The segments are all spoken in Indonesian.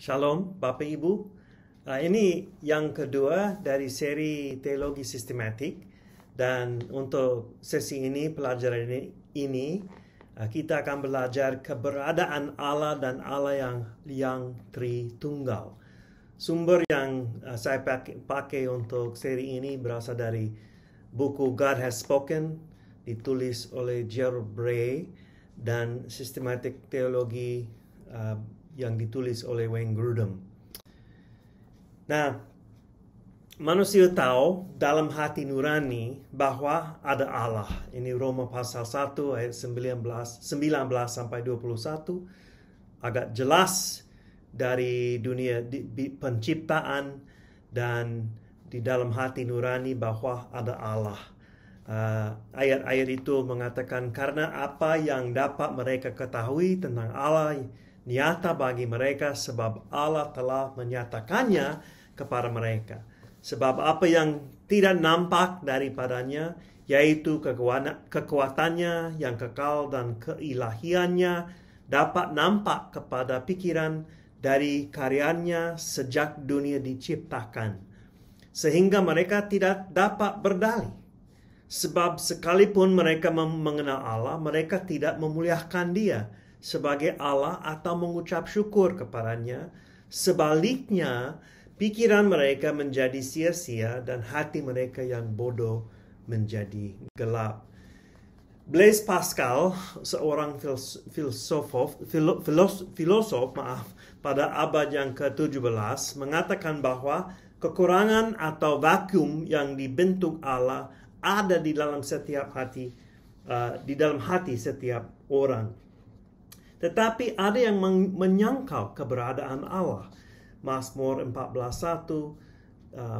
Shalom Bapak Ibu. Ini yang kedua dari seri teologi sistematik, dan untuk sesi ini, pelajaran ini kita akan belajar keberadaan Allah dan Allah yang Tritunggal. Sumber yang saya pakai untuk seri ini berasal dari buku God Has Spoken, ditulis oleh Gerald Bray, dan sistematik teologi yang ditulis oleh Wayne Grudem. Nah, manusia tahu dalam hati nurani bahwa ada Allah. Ini Roma pasal 1 ayat 19 sampai 21. Agak jelas dari dunia penciptaan dan di dalam hati nurani bahwa ada Allah. Ayat-ayat itu mengatakan karena apa yang dapat mereka ketahui tentang Allah nyata bagi mereka sebab Allah telah menyatakannya kepada mereka. Sebab apa yang tidak nampak daripadanya, yaitu kekuatannya yang kekal dan keilahiannya, dapat nampak kepada pikiran dari karyanya sejak dunia diciptakan. Sehingga mereka tidak dapat berdalih. Sebab sekalipun mereka mengenal Allah, mereka tidak memuliakan Dia sebagai Allah atau mengucap syukur kepadanya. Sebaliknya, pikiran mereka menjadi sia-sia dan hati mereka yang bodoh menjadi gelap. Blaise Pascal, seorang filosof pada abad yang ke-17, mengatakan bahwa kekurangan atau vakum yang dibentuk Allah ada di dalam setiap hati, di dalam hati setiap orang. Tetapi ada yang menyangkal keberadaan Allah. Mazmur 14:1,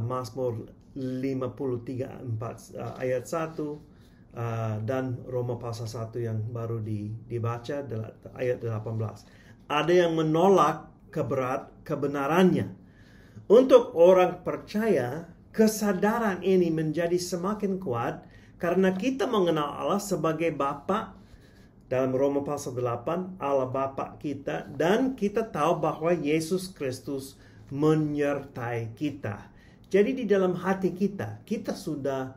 Mazmur 53:4 ayat 1, dan Roma pasal 1 yang baru dibaca ayat 18. Ada yang menolak kebenarannya. Untuk orang percaya, kesadaran ini menjadi semakin kuat karena kita mengenal Allah sebagai Bapa. Dalam Roma pasal 8, Allah Bapa kita, dan kita tahu bahwa Yesus Kristus menyertai kita. Jadi di dalam hati kita, kita sudah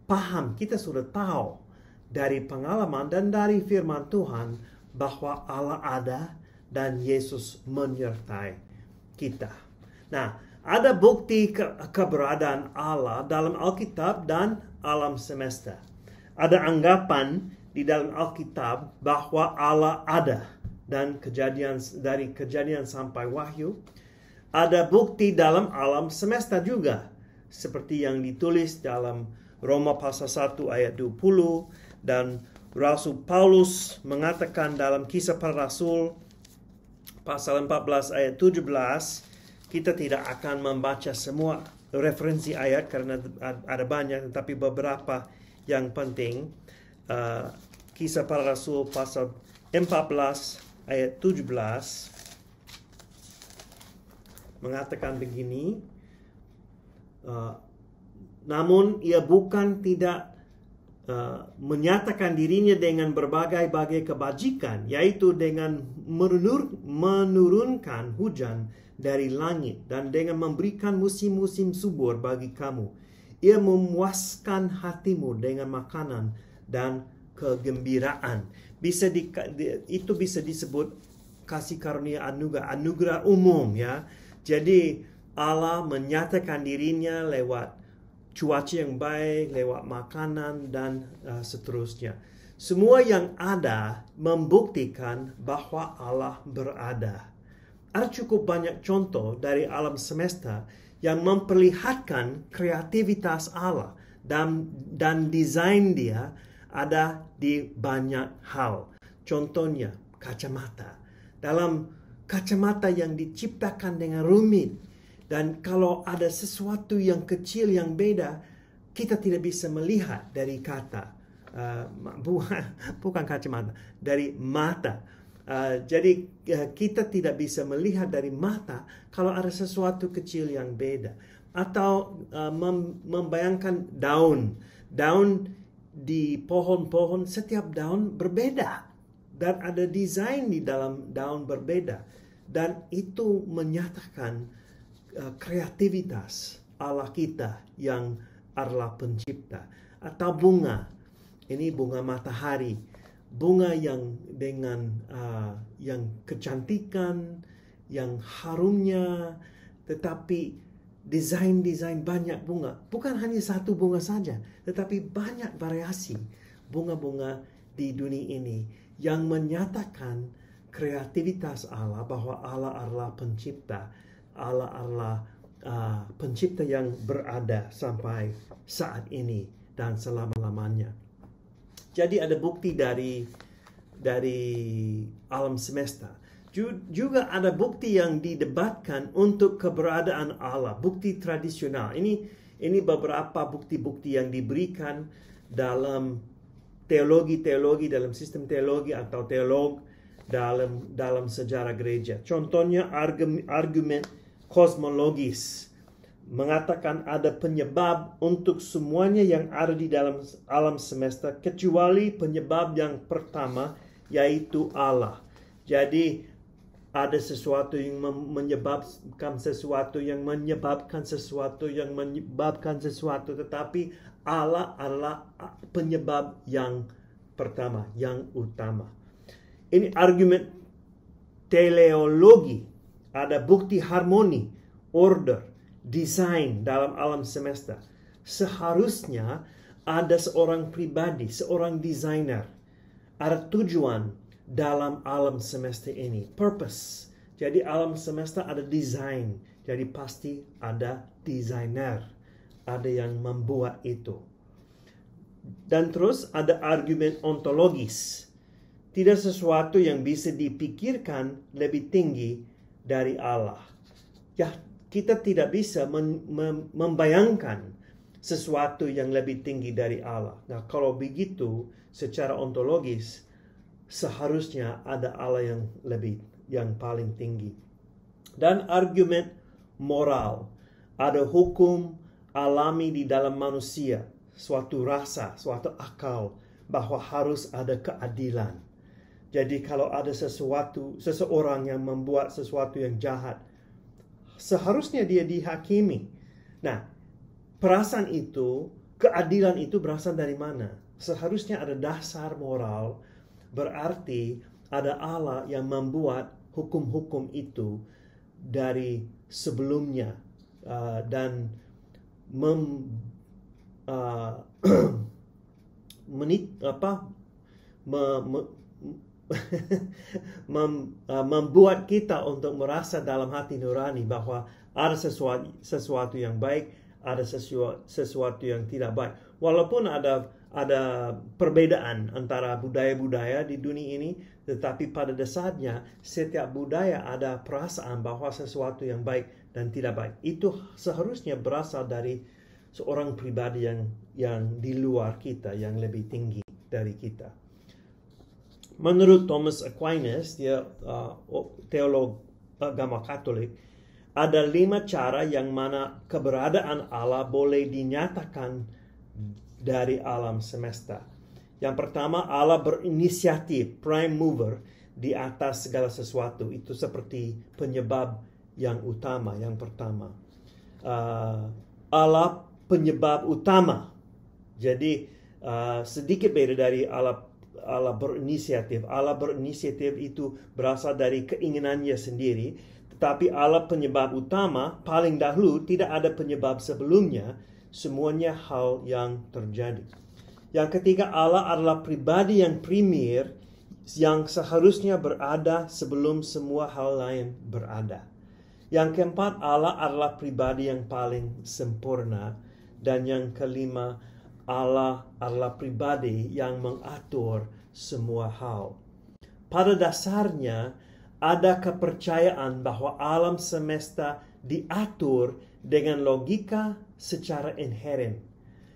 paham, kita sudah tahu dari pengalaman dan dari firman Tuhan bahwa Allah ada dan Yesus menyertai kita. Nah, ada bukti keberadaan Allah dalam Alkitab dan alam semesta. Ada anggapan di dalam Alkitab bahwa Allah ada, dan dari kejadian sampai Wahyu. Ada bukti dalam alam semesta juga, seperti yang ditulis dalam Roma pasal 1 ayat 20, dan Rasul Paulus mengatakan dalam Kisah Para Rasul pasal 14 ayat 17. Kita tidak akan membaca semua referensi ayat karena ada banyak, tetapi beberapa yang penting. Kisah Para Rasul pasal 14 ayat 17 mengatakan begini, namun ia bukan tidak menyatakan dirinya dengan berbagai-bagai kebajikan, yaitu dengan menurunkan hujan dari langit dan dengan memberikan musim-musim subur bagi kamu. Ia memuaskan hatimu dengan makanan dan kegembiraan. Itu bisa disebut kasih karunia anugerah umum, ya. Jadi Allah menyatakan dirinya lewat cuaca yang baik, lewat makanan dan seterusnya. Semua yang ada membuktikan bahwa Allah berada. Ada cukup banyak contoh dari alam semesta yang memperlihatkan kreativitas Allah dan desain Dia ada di banyak hal. Contohnya kacamata. Dalam kacamata yang diciptakan dengan rumit, dan kalau ada sesuatu yang kecil yang beda, kita tidak bisa melihat dari bukan kacamata, dari mata. Jadi kita tidak bisa melihat dari mata kalau ada sesuatu kecil yang beda. Atau membayangkan daun di pohon-pohon, setiap daun berbeda dan ada desain di dalam daun berbeda. Dan itu menyatakan kreativitas Allah kita yang adalah pencipta. Atau bunga, ini bunga matahari, bunga yang dengan yang kecantikan, yang harumnya, tetapi desain-desain banyak bunga. Bukan hanya satu bunga saja, tetapi banyak variasi bunga-bunga di dunia ini yang menyatakan kreativitas Allah, bahwa Allah adalah pencipta. Allah adalah pencipta yang berada sampai saat ini dan selama-lamanya. Jadi ada bukti dari alam semesta. Juga ada bukti yang didebatkan untuk keberadaan Allah, bukti tradisional. Ini beberapa bukti-bukti yang diberikan dalam teologi, dalam sistem teologi atau teolog dalam sejarah gereja. Contohnya argumen kosmologis mengatakan ada penyebab untuk semuanya yang ada di dalam alam semesta kecuali penyebab yang pertama, yaitu Allah. Jadi ada sesuatu yang menyebabkan sesuatu yang menyebabkan sesuatu yang menyebabkan sesuatu, tetapi Allah adalah penyebab yang pertama, yang utama. Ini argumen teleologi. Ada bukti harmoni, order, desain dalam alam semesta. Seharusnya ada seorang pribadi, seorang desainer. Ada tujuan dalam alam semesta ini. Purpose. Jadi alam semesta ada desain. Jadi pasti ada desainer. Ada yang membuat itu. Dan terus ada argumen ontologis. Tidak sesuatu yang bisa dipikirkan lebih tinggi dari Allah. Ya, kita tidak bisa membayangkan sesuatu yang lebih tinggi dari Allah. Nah, kalau begitu, secara ontologis, seharusnya ada Allah yang paling tinggi. Dan argumen moral. Ada hukum alami di dalam manusia. Suatu rasa, suatu akal, bahwa harus ada keadilan. Jadi kalau ada seseorang yang membuat sesuatu yang jahat, seharusnya dia dihakimi. Nah, perasaan itu, keadilan itu berasal dari mana? Seharusnya ada dasar moral, berarti ada Allah yang membuat hukum-hukum itu dari sebelumnya dan membuat kita untuk merasa dalam hati nurani bahwa ada sesuatu yang baik, ada sesuatu yang tidak baik. Walaupun ada perbedaan antara budaya-budaya di dunia ini, tetapi pada dasarnya setiap budaya ada perasaan bahwa sesuatu yang baik dan tidak baik. Itu seharusnya berasal dari seorang pribadi yang di luar kita, yang lebih tinggi dari kita. Menurut Thomas Aquinas, dia teolog agama Katolik, ada 5 cara yang mana keberadaan Allah boleh dinyatakan dari alam semesta. Yang pertama, Allah berinisiatif, prime mover di atas segala sesuatu. Itu seperti penyebab yang utama, yang pertama. Allah penyebab utama. Jadi sedikit beda dari Allah berinisiatif. Allah berinisiatif itu berasal dari keinginannya sendiri. Tetapi Allah penyebab utama, paling dahulu tidak ada penyebab sebelumnya. Semuanya hal yang terjadi. Yang ketiga, Allah adalah pribadi yang premier yang seharusnya berada sebelum semua hal lain berada. Yang keempat, Allah adalah pribadi yang paling sempurna. Dan yang kelima, Allah adalah pribadi yang mengatur semua hal. Pada dasarnya, ada kepercayaan bahwa alam semesta diatur dengan logika secara inheren.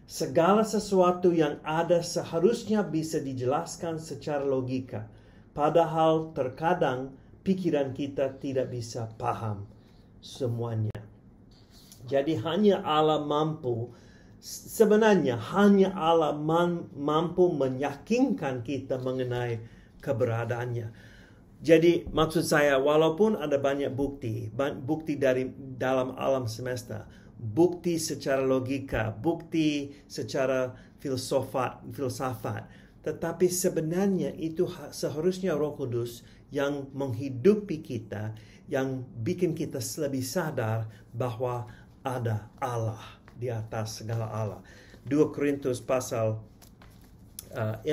Segala sesuatu yang ada seharusnya bisa dijelaskan secara logika. Padahal terkadang pikiran kita tidak bisa paham semuanya. Jadi hanya Allah mampu, sebenarnya hanya Allah mampu meyakinkan kita mengenai keberadaannya. Jadi maksud saya, walaupun ada banyak bukti dari dalam alam semesta, bukti secara logika, bukti secara filsafat, tetapi sebenarnya itu seharusnya Roh Kudus yang menghidupi kita, yang bikin kita lebih sadar bahwa ada Allah di atas segala Allah. 2 Korintus pasal 4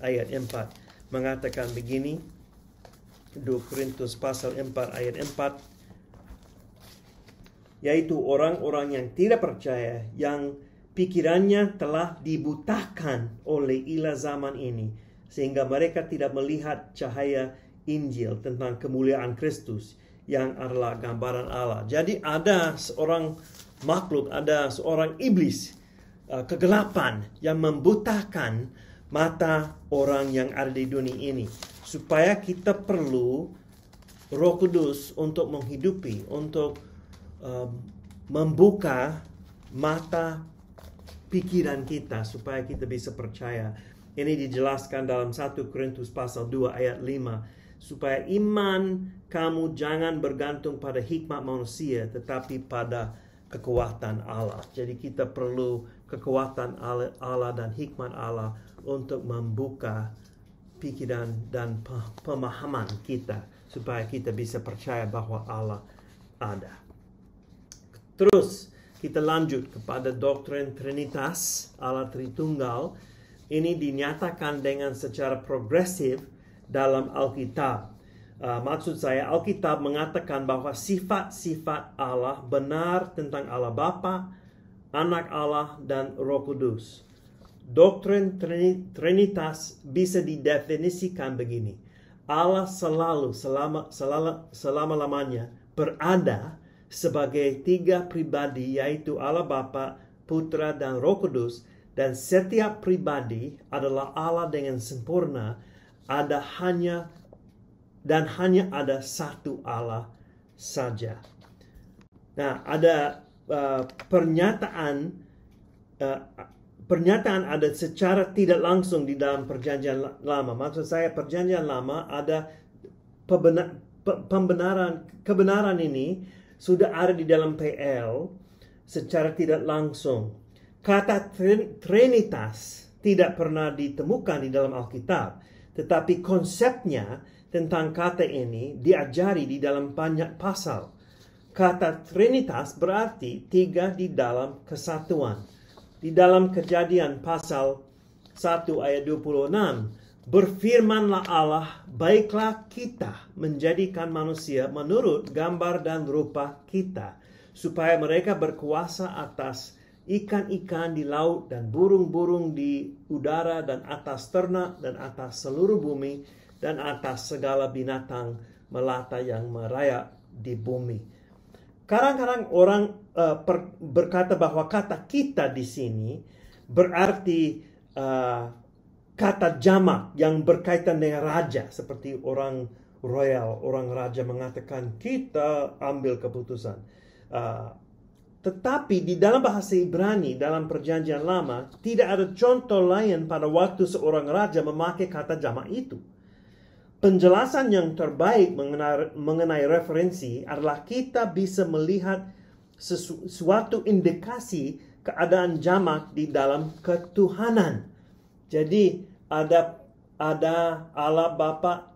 ayat 4 mengatakan begini. 2 Korintus pasal 4 ayat 4, yaitu orang-orang yang tidak percaya, yang pikirannya telah dibutakan oleh ilah zaman ini, sehingga mereka tidak melihat cahaya Injil tentang kemuliaan Kristus yang adalah gambaran Allah. Jadi ada seorang makhluk, ada seorang iblis, kegelapan yang membutakan mata orang yang ada di dunia ini, supaya kita perlu Roh Kudus untuk menghidupi, untuk membuka mata pikiran kita supaya kita bisa percaya. Ini dijelaskan dalam 1 Korintus pasal 2 ayat 5, supaya iman kamu jangan bergantung pada hikmat manusia, tetapi pada kekuatan Allah. Jadi kita perlu kekuatan Allah dan hikmat Allah untuk membuka pikiran dan pemahaman kita supaya kita bisa percaya bahwa Allah ada. Terus kita lanjut kepada doktrin Trinitas, Allah Tritunggal. Ini dinyatakan dengan secara progresif dalam Alkitab. Maksud saya, Alkitab mengatakan bahwa sifat-sifat Allah benar tentang Allah Bapa, Anak Allah, dan Roh Kudus. Doktrin Trinitas bisa didefinisikan begini. Allah selalu, selama-lamanya berada sebagai 3 pribadi, yaitu Allah Bapa, Putra, dan Roh Kudus. Dan setiap pribadi adalah Allah dengan sempurna. Hanya ada satu Allah saja. Nah, ada pernyataan ada secara tidak langsung di dalam Perjanjian Lama. Maksud saya, Perjanjian Lama ada kebenaran ini sudah ada di dalam PL secara tidak langsung. Kata Trinitas tidak pernah ditemukan di dalam Alkitab, tetapi konsepnya tentang kata ini diajari di dalam banyak pasal. Kata Trinitas berarti 3 di dalam kesatuan. Di dalam Kejadian pasal 1 ayat 26, berfirmanlah Allah, baiklah kita menjadikan manusia menurut gambar dan rupa kita, supaya mereka berkuasa atas ikan-ikan di laut dan burung-burung di udara dan atas ternak dan atas seluruh bumi dan atas segala binatang melata yang merayap di bumi. Kadang-kadang orang berkata bahwa kata kita di sini berarti kata jamak yang berkaitan dengan raja, seperti orang royal, orang raja mengatakan kita ambil keputusan. Tetapi di dalam bahasa Ibrani, dalam Perjanjian Lama, tidak ada contoh lain pada waktu seorang raja memakai kata jamak itu. Penjelasan yang terbaik mengenai referensi adalah kita bisa melihat suatu indikasi keadaan jamak di dalam ketuhanan. Jadi ada Allah Bapa,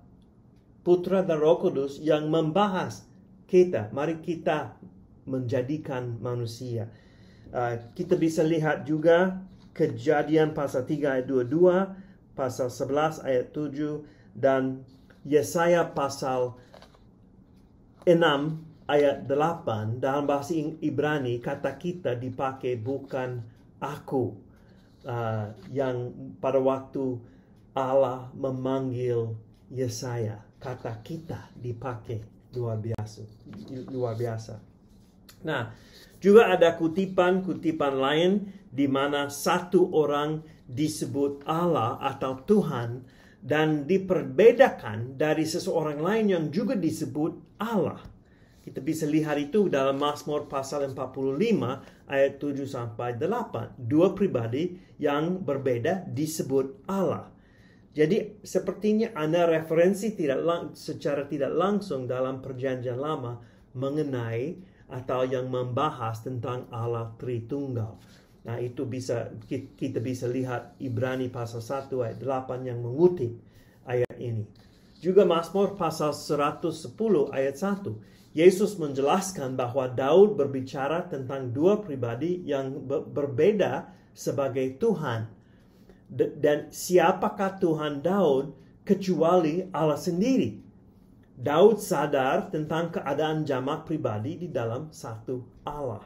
Putra, dan Roh Kudus yang membahas kita. Mari kita menjadikan manusia. Kita bisa lihat juga Kejadian pasal 3 ayat 22, pasal 11 ayat 7, dan Yesaya pasal 6 ayat 8. Dalam bahasa Ibrani kata kita dipakai bukan aku. Yang pada waktu Allah memanggil Yesaya, kata kita dipakai luar biasa. Nah, juga ada kutipan-kutipan lain di mana satu orang disebut Allah atau Tuhan dan diperbedakan dari seseorang lain yang juga disebut Allah. Kita bisa lihat itu dalam Mazmur pasal 45 ayat 7 sampai 8. 2 pribadi yang berbeda disebut Allah. Jadi sepertinya ada referensi secara tidak langsung dalam Perjanjian Lama mengenai atau yang membahas tentang Allah Tritunggal. Nah, itu kita bisa lihat Ibrani pasal 1 ayat 8 yang mengutip ayat ini. Juga Mazmur pasal 110 ayat 1. Yesus menjelaskan bahwa Daud berbicara tentang dua pribadi yang berbeda sebagai Tuhan. Dan siapakah Tuhan Daud kecuali Allah sendiri? Daud sadar tentang keadaan jamaah pribadi di dalam satu Allah.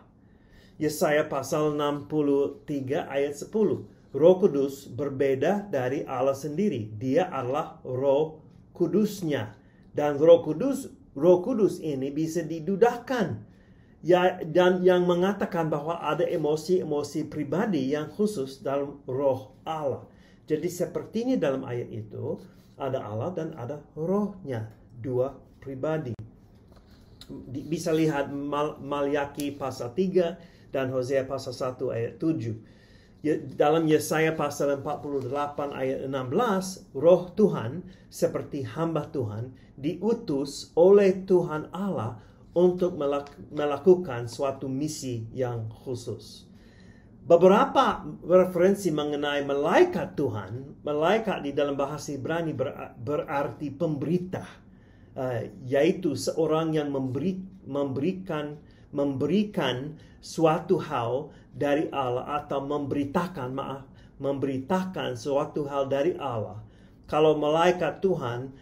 Yesaya pasal 63 ayat 10. Roh Kudus berbeda dari Allah sendiri. Dia adalah Roh Kudusnya. Dan Roh Kudus ini bisa didudahkan. Ya, dan yang mengatakan bahwa ada emosi-emosi pribadi yang khusus dalam roh Allah. Jadi sepertinya dalam ayat itu ada Allah dan ada rohnya. Dua pribadi. Bisa lihat Malyaki pasal 3 dan Hosea pasal 1 ayat 7. Dalam Yesaya pasal 48 ayat 16, roh Tuhan seperti hamba Tuhan diutus oleh Tuhan Allah untuk melakukan suatu misi yang khusus. Beberapa referensi mengenai malaikat Tuhan, malaikat di dalam bahasa Ibrani berarti pemberita, yaitu seorang yang memberikan suatu hal dari Allah atau memberitakan suatu hal dari Allah. Kalau malaikat Tuhan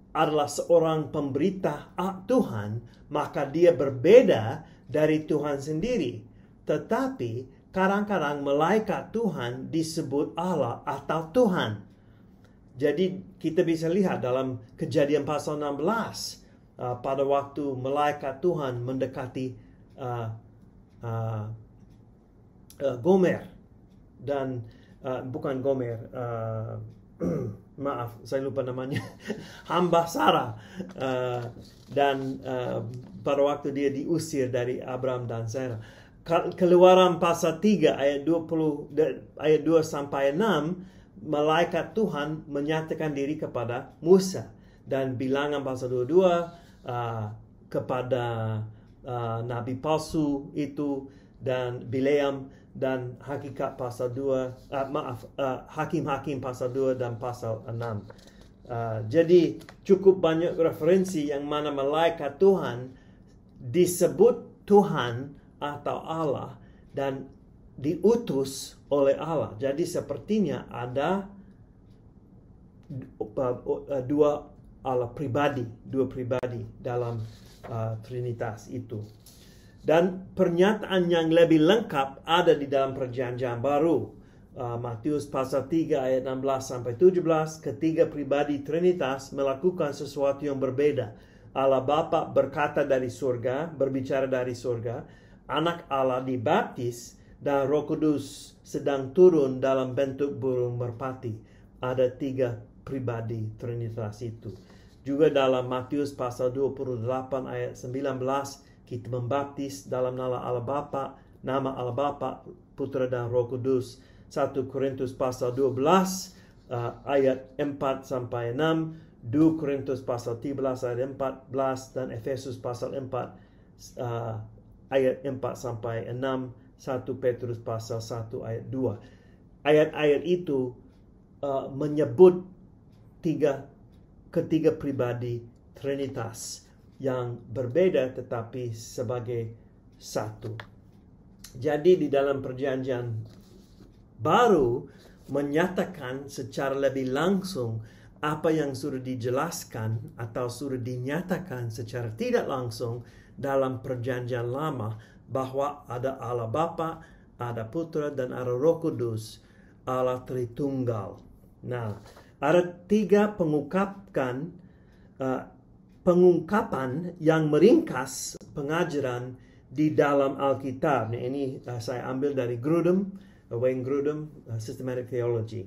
adalah seorang pemberita Tuhan, maka dia berbeda dari Tuhan sendiri. Tetapi kadang-kadang malaikat Tuhan disebut Allah atau Tuhan. Jadi kita bisa lihat dalam Kejadian pasal 16, pada waktu malaikat Tuhan mendekati Gomer dan bukan Gomer, maaf, saya lupa namanya, hamba Sarah, dan pada waktu dia diusir dari Abraham dan Sarah. Keluaran pasal 3 ayat 2 sampai 6, malaikat Tuhan menyatakan diri kepada Musa, dan Bilangan pasal 22 kepada nabi palsu itu, dan Bileam, dan Hakikat pasal 2, Hakim-Hakim pasal 2 dan pasal 6. Jadi cukup banyak referensi yang mana malaikat Tuhan disebut Tuhan atau Allah dan diutus oleh Allah. Jadi sepertinya ada dua Allah pribadi, dalam Trinitas itu. Dan pernyataan yang lebih lengkap ada di dalam Perjanjian Baru. Matius pasal 3 ayat 16 sampai 17, ketiga pribadi Trinitas melakukan sesuatu yang berbeda. Allah Bapa berkata dari surga, berbicara dari surga, Anak Allah dibaptis, dan Roh Kudus sedang turun dalam bentuk burung merpati. Ada tiga pribadi Trinitas itu. Juga dalam Matius pasal 28 ayat 19, kita membaptis dalam nama Allah Bapa, Putra dan Roh Kudus. 1 Korintus pasal 12 ayat 4 sampai 6, 2 Korintus pasal 13 ayat 14, dan Efesus pasal 4 ayat 4 sampai 6, 1 Petrus pasal 1 ayat 2. Ayat-ayat itu menyebut ketiga pribadi Trinitas yang berbeda tetapi sebagai satu. Jadi di dalam Perjanjian Baru menyatakan secara lebih langsung apa yang sudah dijelaskan atau sudah dinyatakan secara tidak langsung dalam Perjanjian Lama, bahwa ada Allah Bapa, ada Putra, dan ada Roh Kudus, Allah Tritunggal. Nah, ada tiga pengungkapan yang meringkas pengajaran di dalam Alkitab. Nah, ini saya ambil dari Wayne Grudem, Systematic Theology.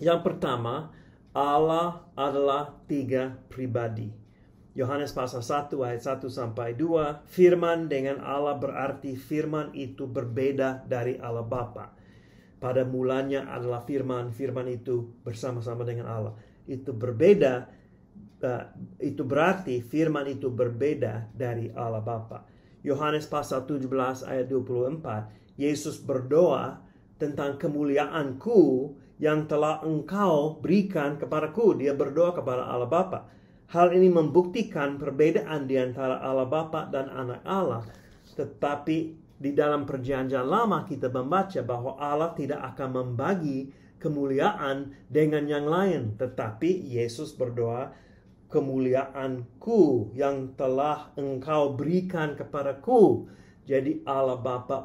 Yang pertama, Allah adalah tiga pribadi. Yohanes pasal 1 ayat 1 sampai 2, firman dengan Allah berarti firman itu berbeda dari Allah Bapa. Pada mulanya adalah firman, firman itu bersama-sama dengan Allah. Itu berbeda, itu berarti firman itu berbeda dari Allah Bapa. Yohanes pasal 17 ayat 24, Yesus berdoa tentang kemuliaanku yang telah engkau berikan kepadaku. Dia berdoa kepada Allah Bapa. Hal ini membuktikan perbedaan di antara Allah Bapa dan anak Allah. Tetapi di dalam perjanjian lama kita membaca bahwa Allah tidak akan membagi kemuliaan dengan yang lain. Tetapi Yesus berdoa, kemuliaanku yang telah engkau berikan kepadaku. Jadi Allah Bapa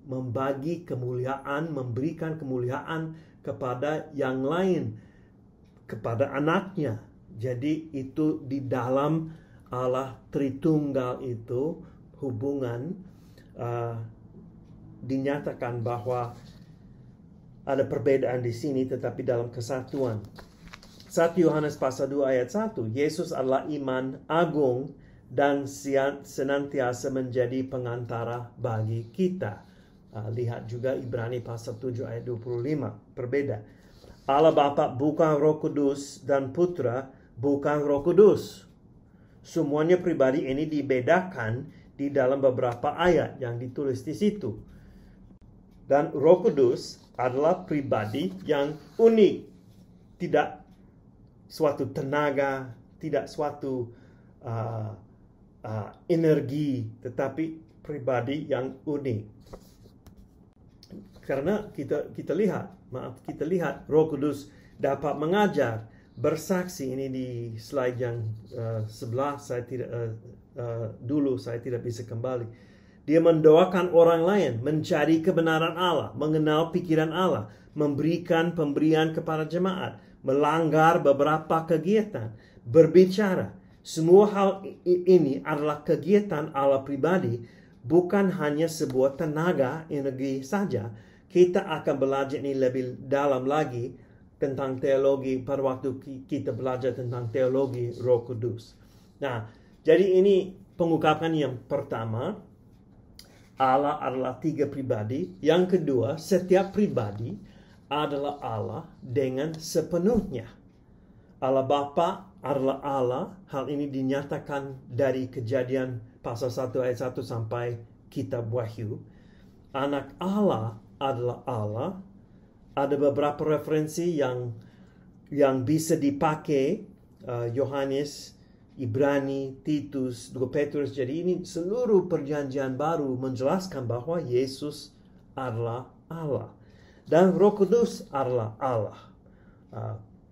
membagi kemuliaan, memberikan kemuliaan kepada yang lain, kepada anaknya. Jadi itu di dalam Allah Tritunggal itu hubungan dinyatakan bahwa ada perbedaan di sini tetapi dalam kesatuan. 1 Yohanes pasal 2 ayat 1, Yesus adalah iman agung dan senantiasa menjadi pengantara bagi kita. Lihat juga Ibrani pasal 7 ayat 25, berbeda. Allah Bapa bukan Roh Kudus dan Putra bukan Roh Kudus. Semuanya pribadi ini dibedakan di dalam beberapa ayat yang ditulis di situ. Dan Roh Kudus adalah pribadi yang unik. Tidak suatu tenaga, tidak suatu energi, tetapi pribadi yang unik. Karena kita lihat Roh Kudus dapat mengajar, bersaksi. Ini di slide yang sebelah, saya tidak bisa kembali. Dia mendoakan orang lain, mencari kebenaran Allah, mengenal pikiran Allah, memberikan pemberian kepada jemaat, melanggar beberapa kegiatan, berbicara. Semua hal ini adalah kegiatan Allah pribadi, bukan hanya sebuah tenaga energi saja. Kita akan belajar ini lebih dalam lagi tentang teologi pada waktu kita belajar tentang teologi Roh Kudus. Nah, jadi ini pengungkapan yang pertama, Allah adalah 3 pribadi. Yang kedua, setiap pribadi adalah Allah dengan sepenuhnya. Allah Bapa adalah Allah. Hal ini dinyatakan dari Kejadian pasal 1 ayat 1 sampai kitab Wahyu. Anak Allah adalah Allah. Ada beberapa referensi yang bisa dipakai, Yohanes, Ibrani, Titus, 2 Petrus. Jadi ini seluruh perjanjian baru menjelaskan bahwa Yesus adalah Allah. Dan Roh Kudus adalah Allah.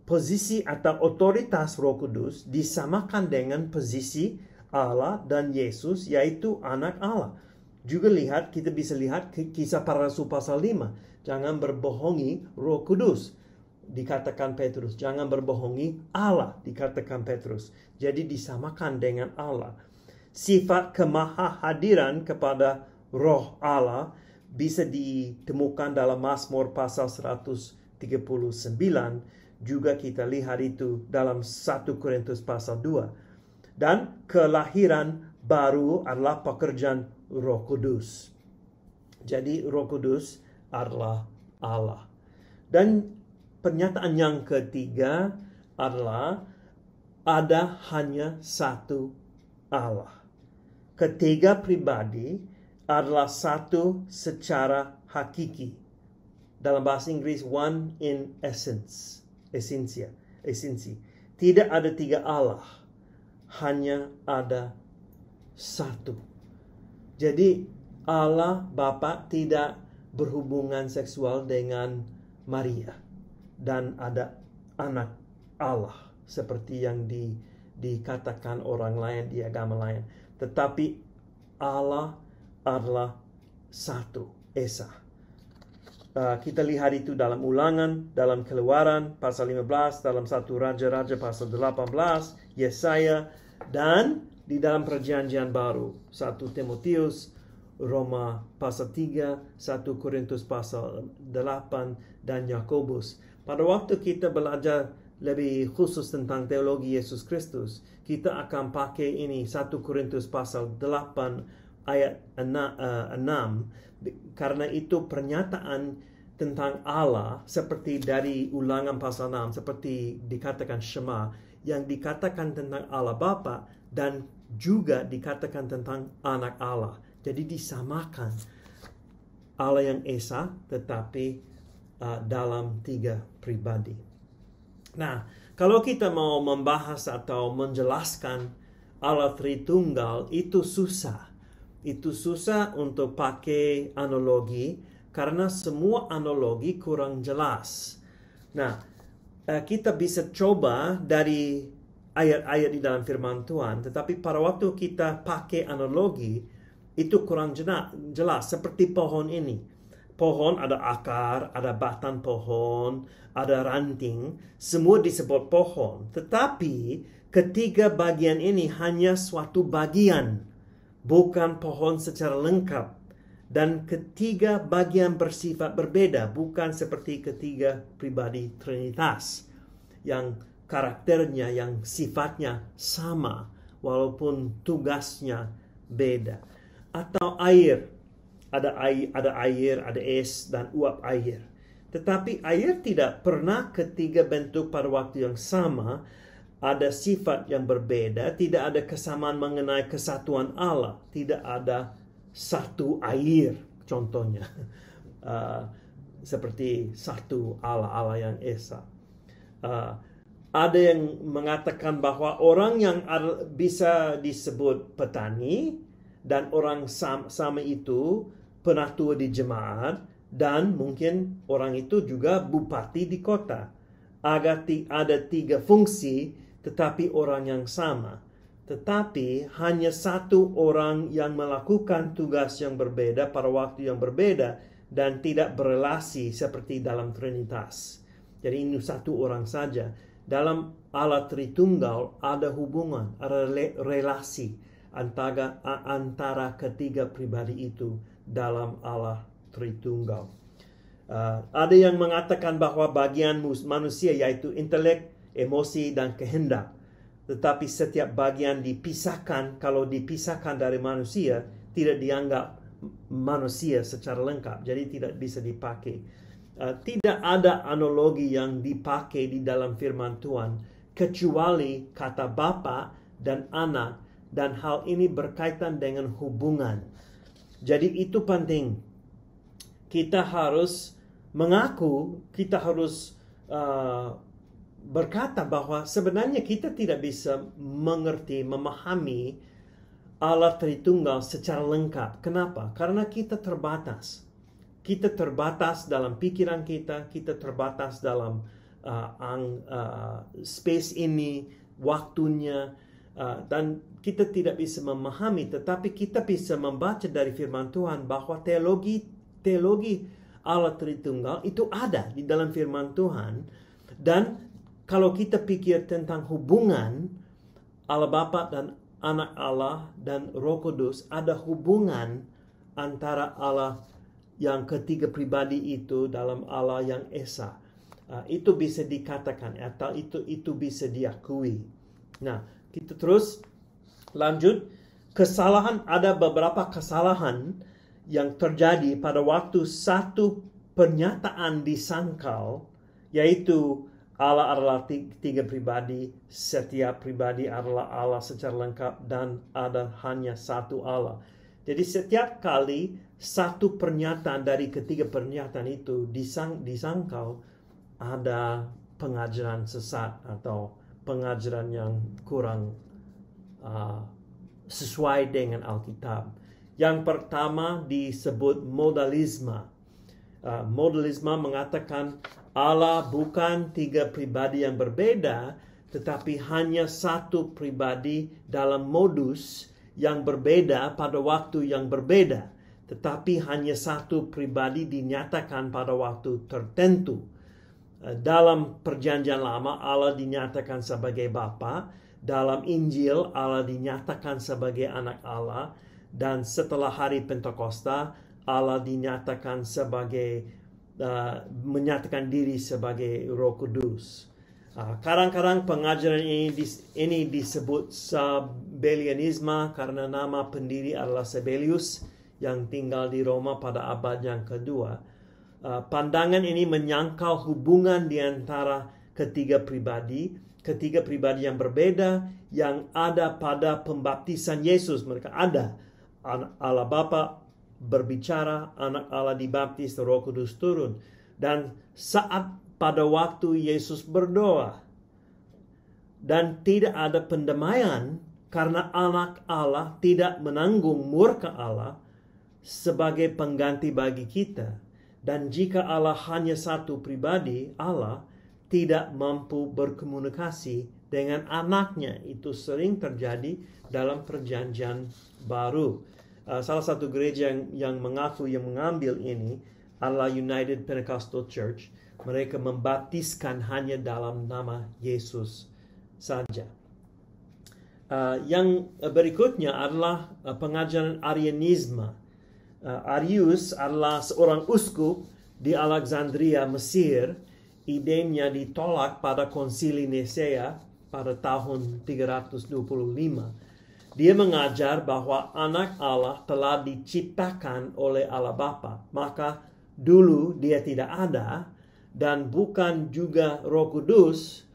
Posisi atau otoritas Roh Kudus disamakan dengan posisi Allah dan Yesus, yaitu anak Allah. Juga kita bisa lihat Kisah Para Rasul pasal 5. Jangan berbohongi Roh Kudus, dikatakan Petrus. Jangan berbohongi Allah, dikatakan Petrus. Jadi disamakan dengan Allah. Sifat kemahahadiran kepada Roh Allah bisa ditemukan dalam Mazmur pasal 139. Juga kita lihat itu dalam 1 Korintus pasal 2. Dan kelahiran baru adalah pekerjaan Roh Kudus. Jadi Roh Kudus adalah Allah. Dan pernyataan yang ketiga adalah ada hanya satu Allah. Ketiga pribadi adalah satu secara hakiki. Dalam bahasa Inggris, one in essence. Esensi. Tidak ada 3 Allah. Hanya ada satu. Jadi Allah Bapa tidak berhubungan seksual dengan Maria. Dan ada anak Allah. Seperti yang dikatakan orang lain di agama lain. Tetapi Allah adalah satu, Esa. Kita lihat itu dalam Ulangan, dalam Keluaran pasal 15, dalam 1 Raja-Raja pasal 18, Yesaya, dan di dalam Perjanjian Baru, 1 Timotius, Roma pasal 3, 1 Korintus pasal 8, dan Yakobus. Pada waktu kita belajar lebih khusus tentang teologi Yesus Kristus, kita akan pakai ini 1 Korintus pasal 8 ayat 6, karena itu pernyataan tentang Allah seperti dari Ulangan pasal 6, seperti dikatakan Shema, yang dikatakan tentang Allah Bapa dan juga dikatakan tentang anak Allah. Jadi disamakan Allah yang Esa tetapi dalam 3 pribadi. Nah, kalau kita mau membahas atau menjelaskan Allah Tritunggal, itu susah. Itu susah untuk pakai analogi karena semua analogi kurang jelas. Nah, kita bisa coba dari ayat-ayat di dalam firman Tuhan, tetapi pada waktu kita pakai analogi, itu kurang jelas. Seperti pohon ini. Pohon ada akar, ada batang pohon, ada ranting, semua disebut pohon. Tetapi ketiga bagian ini hanya suatu bagian, bukan pohon secara lengkap. Dan ketiga bagian bersifat berbeda, bukan seperti ketiga pribadi Trinitas yang karakternya, yang sifatnya sama, walaupun tugasnya beda. Atau air. Ada air, ada es, dan uap air. Tetapi air tidak pernah ketiga bentuk pada waktu yang sama. Ada sifat yang berbeda. Tidak ada kesamaan mengenai kesatuan Allah. Tidak ada satu air, contohnya. Seperti satu Allah yang Esa. Ada yang mengatakan bahwa orang yang bisa disebut petani dan orang sama itu pernah tua di jemaat, dan mungkin orang itu juga bupati di kota. Ada 3 fungsi, tetapi orang yang sama. Tetapi hanya satu orang yang melakukan tugas yang berbeda pada waktu yang berbeda dan tidak berelasi seperti dalam Trinitas. Jadi ini satu orang saja. Dalam Allah Tritunggal ada hubungan, ada relasi antara ketiga pribadi itu dalam Allah Tritunggal. Ada yang mengatakan bahwa bagian manusia yaitu intelek, emosi, dan kehendak. Tetapi setiap bagian dipisahkan. Kalau dipisahkan dari manusia, tidak dianggap manusia secara lengkap. Jadi tidak bisa dipakai. Tidak ada analogi yang dipakai di dalam firman Tuhan kecuali kata Bapa dan Anak. Dan hal ini berkaitan dengan hubungan. Jadi itu penting. Kita harus mengaku, kita harus berkata bahwa sebenarnya kita tidak bisa mengerti, memahami Allah Tritunggal secara lengkap. Kenapa? Karena kita terbatas. Kita terbatas dalam pikiran kita terbatas dalam space ini, waktunya, dan kita tidak bisa memahami, tetapi kita bisa membaca dari firman Tuhan bahwa teologi Allah Tritunggal itu ada di dalam firman Tuhan. Dan kalau kita pikir tentang hubungan Allah Bapa dan Anak Allah dan Roh Kudus, ada hubungan antara Allah yang ketiga pribadi itu dalam Allah yang Esa. Itu bisa dikatakan atau itu bisa diakui. Nah, kita terus lanjut. Ada beberapa kesalahan yang terjadi pada waktu satu pernyataan disangkal, yaitu Allah adalah 3 pribadi, setiap pribadi adalah Allah secara lengkap, dan ada hanya satu Allah. Jadi setiap kali satu pernyataan dari ketiga pernyataan itu disangkal, ada pengajaran sesat atau pengajaran yang kurang sesuai dengan Alkitab. Yang pertama disebut modalisme. Modalisme mengatakan Allah bukan 3 pribadi yang berbeda, tetapi hanya satu pribadi dalam modus yang berbeda pada waktu yang berbeda. Tetapi hanya satu pribadi dinyatakan pada waktu tertentu. Dalam Perjanjian Lama Allah dinyatakan sebagai Bapa, dalam Injil Allah dinyatakan sebagai Anak Allah, dan setelah hari Pentakosta Allah dinyatakan sebagai menyatakan diri sebagai Roh Kudus. Kadang-kadang pengajaran ini disebut Sabellianisme karena nama pendiri adalah Sabellius yang tinggal di Roma pada abad yang kedua. Pandangan ini menyangkal hubungan di antara ketiga pribadi yang berbeda yang ada pada pembaptisan Yesus. Mereka ada Allah Bapa berbicara, Anak Allah dibaptis, Roh Kudus turun. Dan saat pada waktu Yesus berdoa dan tidak ada pendamaian karena Anak Allah tidak menanggung murka Allah sebagai pengganti bagi kita. Dan jika Allah hanya satu pribadi, Allah tidak mampu berkomunikasi dengan anaknya. Itu sering terjadi dalam perjanjian baru. Salah satu gereja yang mengambil ini adalah United Pentecostal Church. Mereka membaptiskan hanya dalam nama Yesus saja. Yang berikutnya adalah pengajaran Arianisme. Arius adalah seorang uskup di Alexandria, Mesir. Idenya ditolak pada konsili Nisea pada tahun 325. Dia mengajar bahwa Anak Allah telah diciptakan oleh Allah Bapa. Maka dulu dia tidak ada dan bukan juga Roh Kudus,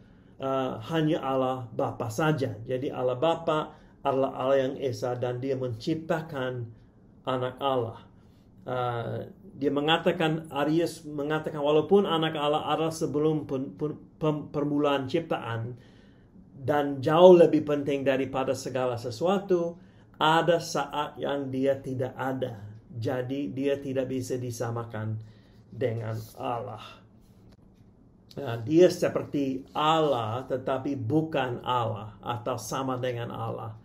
hanya Allah Bapa saja. Jadi Allah Bapa adalah Allah yang Esa dan dia menciptakan Anak Allah. Dia mengatakan, Arius mengatakan walaupun Anak Allah ada sebelum permulaan ciptaan dan jauh lebih penting daripada segala sesuatu, ada saat yang dia tidak ada. Jadi dia tidak bisa disamakan dengan Allah. Dia seperti Allah tetapi bukan Allah atau sama dengan Allah.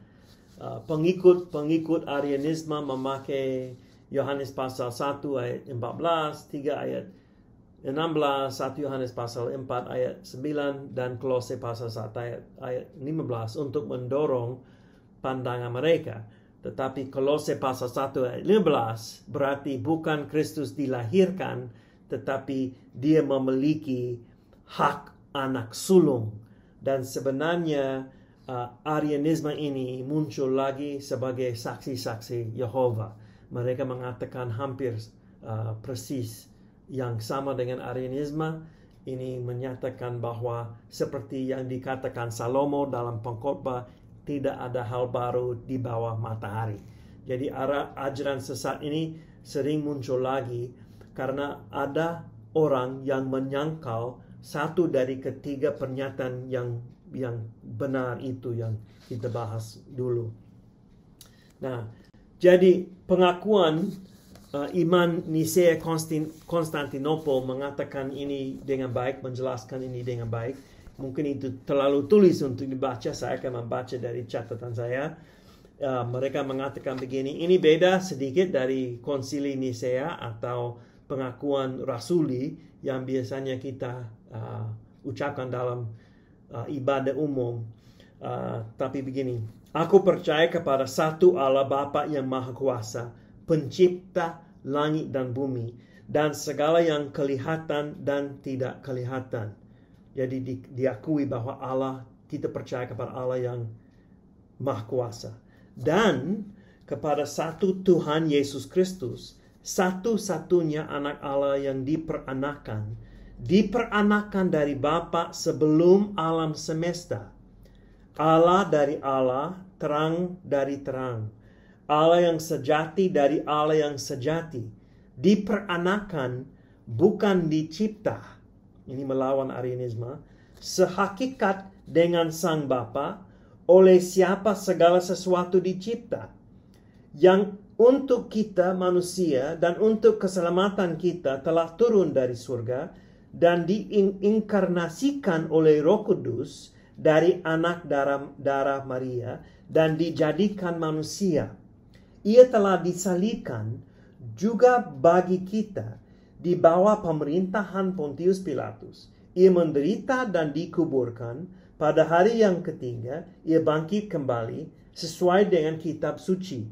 Pengikut Arianisme memakai Yohanes pasal 1 ayat 14, 3 ayat 16, 1 Yohanes pasal 4 ayat 9, dan Kolose pasal 1 ayat 15 untuk mendorong pandangan mereka. Tetapi Kolose pasal 1 ayat 15 berarti bukan Kristus dilahirkan, tetapi dia memiliki hak anak sulung. Dan sebenarnya Arianisme ini muncul lagi sebagai saksi-saksi Yehova. Mereka mengatakan hampir persis yang sama dengan Arianisme. Ini menyatakan bahwa seperti yang dikatakan Salomo dalam pengkhotbah, tidak ada hal baru di bawah matahari. Jadi ajaran sesat ini sering muncul lagi karena ada orang yang menyangkal satu dari ketiga pernyataan yang benar itu yang kita bahas dulu. Nah, jadi pengakuan iman Nisea Konstantinopel mengatakan ini dengan baik, menjelaskan ini dengan baik. Mungkin itu terlalu tulis untuk dibaca, saya akan membaca dari catatan saya. Mereka mengatakan begini, ini beda sedikit dari konsili Nisea atau pengakuan rasuli yang biasanya kita ucapkan dalam ibadah umum. Tapi begini, aku percaya kepada satu Allah Bapa yang Maha Kuasa, pencipta langit dan bumi, dan segala yang kelihatan dan tidak kelihatan. Jadi diakui bahwa Allah, kita percaya kepada Allah yang Maha Kuasa. Dan kepada satu Tuhan Yesus Kristus, satu-satunya anak Allah yang diperanakan dari Bapa sebelum alam semesta. Allah dari Allah, terang dari terang. Allah yang sejati dari Allah yang sejati. Diperanakan, bukan dicipta. Ini melawan Arianisme. Sehakikat dengan Sang Bapa, oleh siapa segala sesuatu dicipta. Yang untuk kita manusia dan untuk keselamatan kita telah turun dari surga dan diinkarnasikan oleh Roh Kudus dari anak darah Maria dan dijadikan manusia. Ia telah disalibkan juga bagi kita di bawah pemerintahan Pontius Pilatus. Ia menderita dan dikuburkan. Pada hari yang ketiga, ia bangkit kembali sesuai dengan kitab suci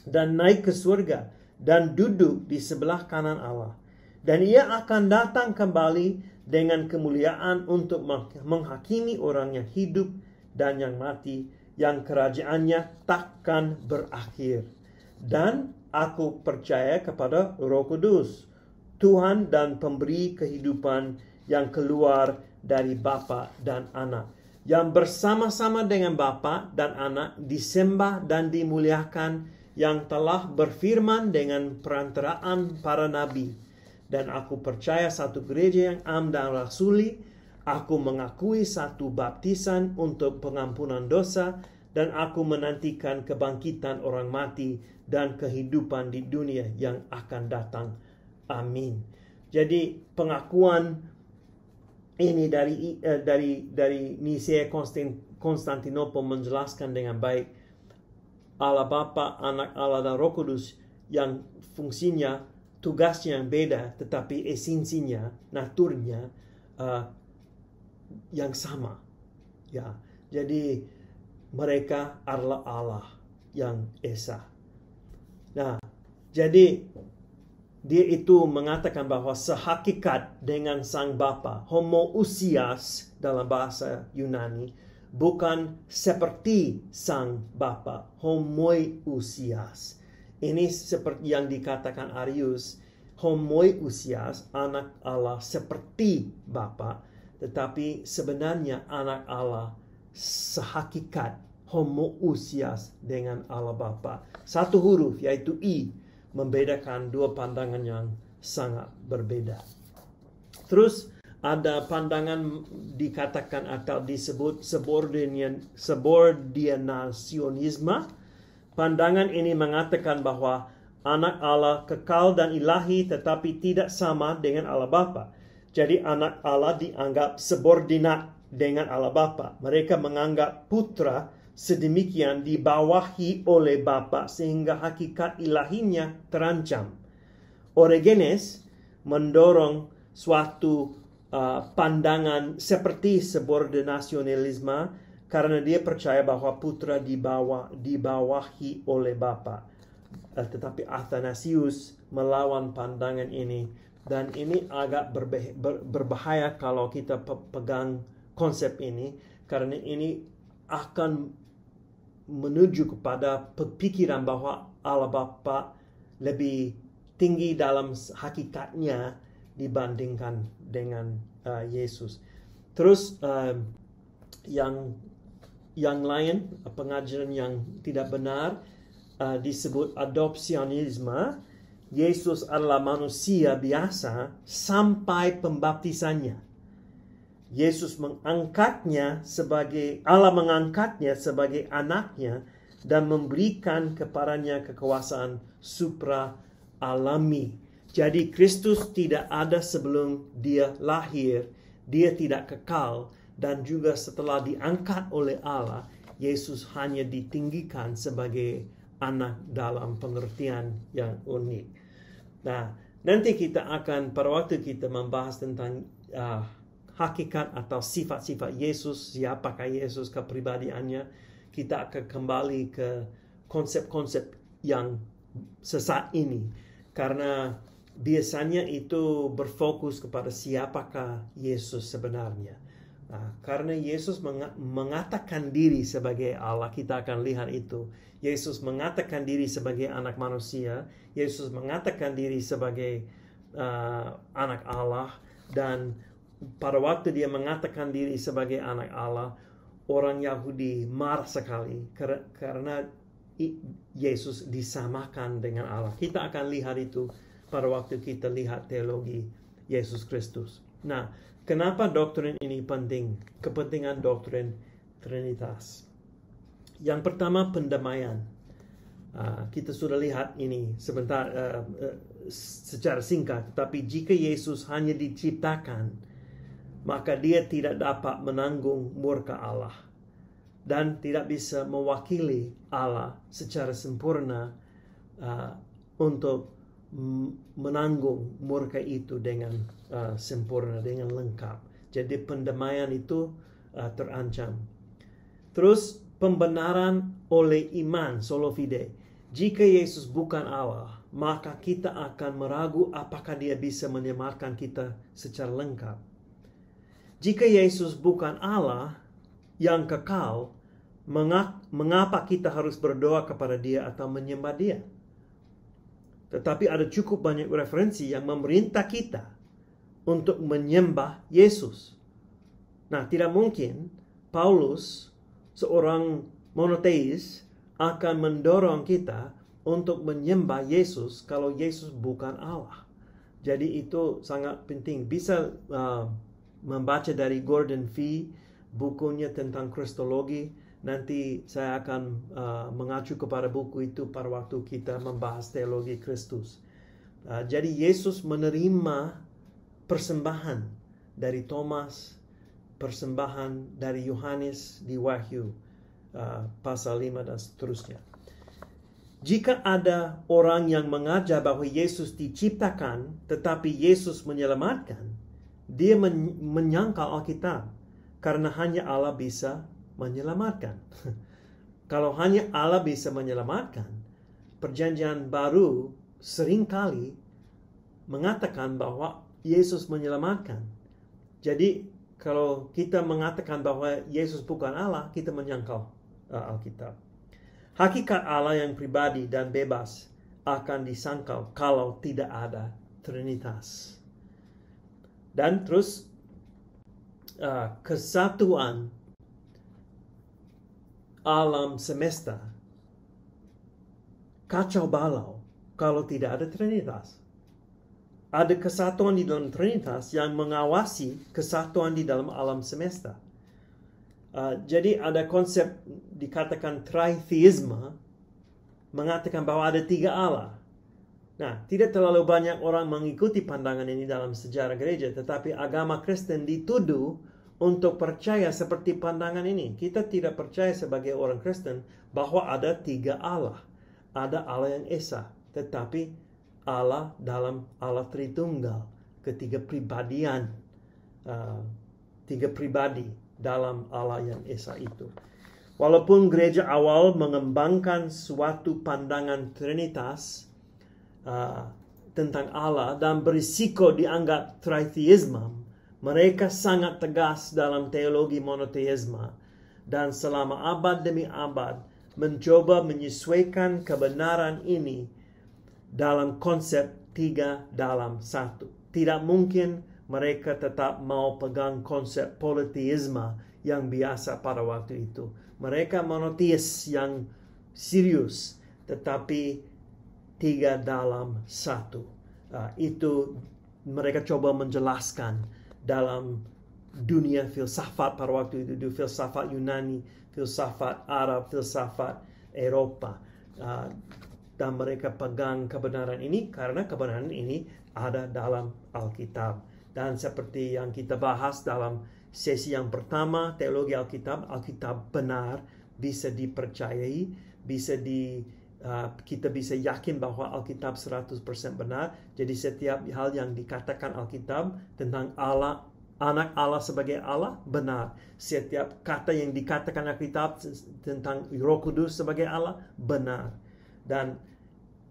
dan naik ke surga dan duduk di sebelah kanan Allah. Dan ia akan datang kembali dengan kemuliaan untuk menghakimi orang yang hidup dan yang mati, yang kerajaannya takkan berakhir. Dan aku percaya kepada Roh Kudus, Tuhan dan pemberi kehidupan yang keluar dari Bapa dan Anak, yang bersama-sama dengan Bapa dan Anak disembah dan dimuliakan, yang telah berfirman dengan perantaraan para nabi. Dan aku percaya satu gereja yang am dan rasuli. Aku mengakui satu baptisan untuk pengampunan dosa, dan aku menantikan kebangkitan orang mati dan kehidupan di dunia yang akan datang. Amin. Jadi pengakuan ini dari Nisea Konstantinopel menjelaskan dengan baik Allah Bapa, Anak, Allah dan Roh Kudus yang fungsinya, tugasnya yang beda, tetapi esensinya, naturnya yang sama. Ya, jadi mereka adalah Allah yang esa. Nah, jadi dia itu mengatakan bahwa sehakikat dengan Sang Bapa, homoousias dalam bahasa Yunani, bukan seperti Sang Bapa, homoousias. Ini seperti yang dikatakan Arius, homoousias, anak Allah seperti Bapa, tetapi sebenarnya anak Allah sehakikat, homoousias dengan Allah Bapa. Satu huruf yaitu I membedakan dua pandangan yang sangat berbeda. Terus ada pandangan dikatakan atau disebut subordinasionisme. Pandangan ini mengatakan bahwa anak Allah kekal dan ilahi tetapi tidak sama dengan Allah Bapa. Jadi anak Allah dianggap subordinat dengan Allah Bapa. Mereka menganggap putra sedemikian dibawahi oleh Bapa sehingga hakikat ilahinya terancam. Origenes mendorong suatu pandangan seperti subordinasionisme karena dia percaya bahwa putra dibawahi oleh Bapa. Tetapi Athanasius melawan pandangan ini, dan ini agak berbahaya kalau kita pegang konsep ini, karena ini akan menuju kepada pemikiran bahwa Allah Bapa lebih tinggi dalam hakikatnya dibandingkan dengan Yesus. Terus yang lain, pengajaran yang tidak benar disebut adopsionisme. Yesus adalah manusia biasa sampai pembaptisannya. Allah mengangkatnya sebagai anaknya dan memberikan kepadanya kekuasaan supra alami. Jadi Kristus tidak ada sebelum dia lahir, dia tidak kekal, dan juga setelah diangkat oleh Allah, Yesus hanya ditinggikan sebagai anak dalam pengertian yang unik. Nah, nanti kita akan pada waktu kita membahas tentang hakikat atau sifat-sifat Yesus, siapakah Yesus, kepribadiannya, kita akan kembali ke konsep-konsep yang sesaat ini. Karena biasanya itu berfokus kepada siapakah Yesus sebenarnya. Nah, karena Yesus mengatakan diri sebagai Allah, kita akan lihat itu. Yesus mengatakan diri sebagai anak manusia. Yesus mengatakan diri sebagai anak Allah. Dan pada waktu dia mengatakan diri sebagai anak Allah, orang Yahudi marah sekali karena Yesus disamakan dengan Allah. Kita akan lihat itu pada waktu kita lihat teologi Yesus Kristus. Nah, kenapa doktrin ini penting? Kepentingan doktrin Trinitas. Yang pertama, pendamaian. Kita sudah lihat ini sebentar secara singkat. Tetapi jika Yesus hanya diciptakan, maka dia tidak dapat menanggung murka Allah dan tidak bisa mewakili Allah secara sempurna untuk menanggung murka itu dengan sempurna, dengan lengkap. Jadi pendamaian itu terancam. Terus pembenaran oleh iman, sola fide. Jika Yesus bukan Allah, maka kita akan meragu apakah dia bisa menyelamatkan kita secara lengkap. Jika Yesus bukan Allah yang kekal, mengapa kita harus berdoa kepada dia atau menyembah dia? Tetapi ada cukup banyak referensi yang memerintah kita untuk menyembah Yesus. Nah, tidak mungkin Paulus, seorang monoteis, akan mendorong kita untuk menyembah Yesus kalau Yesus bukan Allah. Jadi itu sangat penting. Bisa membaca dari Gordon Fee, bukunya tentang Kristologi. Nanti saya akan mengacu kepada buku itu pada waktu kita membahas teologi Kristus. Jadi Yesus menerima persembahan dari Thomas, persembahan dari Yohanes di Wahyu pasal 5 dan seterusnya. Jika ada orang yang mengajar bahwa Yesus diciptakan tetapi Yesus menyelamatkan, dia menyangkal Alkitab karena hanya Allah bisa menyelamatkan. Kalau hanya Allah bisa menyelamatkan, Perjanjian Baru seringkali mengatakan bahwa Yesus menyelamatkan. Jadi kalau kita mengatakan bahwa Yesus bukan Allah, kita menyangkal Alkitab. Hakikat Allah yang pribadi dan bebas akan disangkal kalau tidak ada Trinitas. Dan terus kesatuan alam semesta kacau balau kalau tidak ada Trinitas. Ada kesatuan di dalam Trinitas yang mengawasi kesatuan di dalam alam semesta. Jadi ada konsep dikatakan tritheisme, mengatakan bahwa ada 3 Allah. Nah, tidak terlalu banyak orang mengikuti pandangan ini dalam sejarah gereja, tetapi agama Kristen dituduh untuk percaya seperti pandangan ini. Kita tidak percaya sebagai orang Kristen bahwa ada 3 Allah. Ada Allah yang Esa, tetapi Allah dalam Allah Tritunggal, ketiga pribadian, 3 pribadi dalam Allah yang Esa itu. Walaupun gereja awal mengembangkan suatu pandangan Trinitas tentang Allah dan berisiko dianggap tritheisme, mereka sangat tegas dalam teologi monoteisme dan selama abad demi abad mencoba menyesuaikan kebenaran ini dalam konsep 3 dalam 1. Tidak mungkin mereka tetap mau pegang konsep politeisme yang biasa pada waktu itu. Mereka monoteis yang serius, tetapi 3 dalam 1. Itu mereka coba menjelaskan dalam dunia filsafat pada waktu itu. Filsafat Yunani, filsafat Arab, filsafat Eropa. Dan mereka pegang kebenaran ini karena kebenaran ini ada dalam Alkitab. Dan seperti yang kita bahas dalam sesi yang pertama, teologi Alkitab, Alkitab benar, bisa dipercayai, kita bisa yakin bahwa Alkitab 100% benar. Jadi setiap hal yang dikatakan Alkitab tentang Allah, anak Allah sebagai Allah, benar. Setiap kata yang dikatakan Alkitab tentang Roh Kudus sebagai Allah, benar. Dan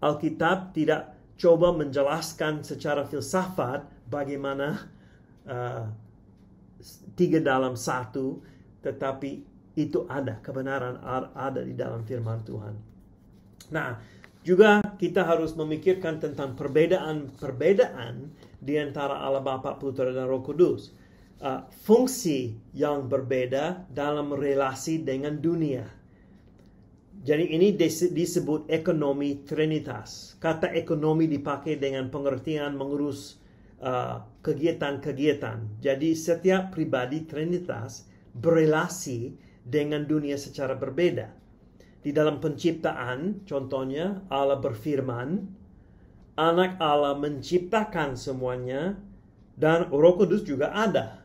Alkitab tidak coba menjelaskan secara filsafat bagaimana 3 dalam 1, tetapi itu ada, kebenaran ada di dalam firman Tuhan. Nah, juga kita harus memikirkan tentang perbedaan di antara Allah Bapa, Putra, dan Roh Kudus. Fungsi yang berbeda dalam relasi dengan dunia. Jadi ini disebut ekonomi Trinitas. Kata ekonomi dipakai dengan pengertian mengurus kegiatan-kegiatan. Jadi setiap pribadi Trinitas berelasi dengan dunia secara berbeda. Di dalam penciptaan, contohnya Allah berfirman, anak Allah menciptakan semuanya, dan Roh Kudus juga ada.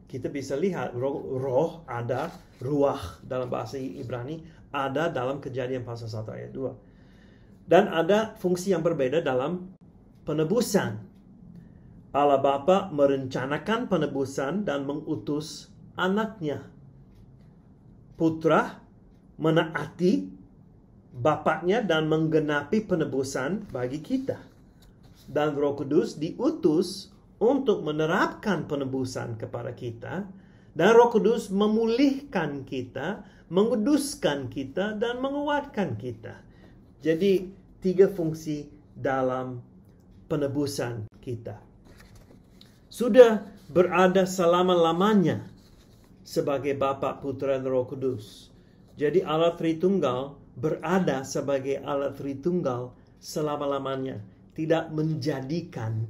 Kita bisa lihat roh ada, ruah dalam bahasa Ibrani, ada dalam Kejadian pasal 1 ayat 2. Dan ada fungsi yang berbeda dalam penebusan. Allah Bapa merencanakan penebusan dan mengutus anaknya. Putra menaati bapaknya dan menggenapi penebusan bagi kita. Dan Roh Kudus diutus untuk menerapkan penebusan kepada kita. Dan Roh Kudus memulihkan kita, menguduskan kita, dan menguatkan kita. Jadi 3 fungsi dalam penebusan kita. Sudah berada selama-lamanya sebagai Bapa, Putra, dan Roh Kudus. Jadi Allah Tritunggal berada sebagai Allah Tritunggal selama-lamanya. Tidak menjadikan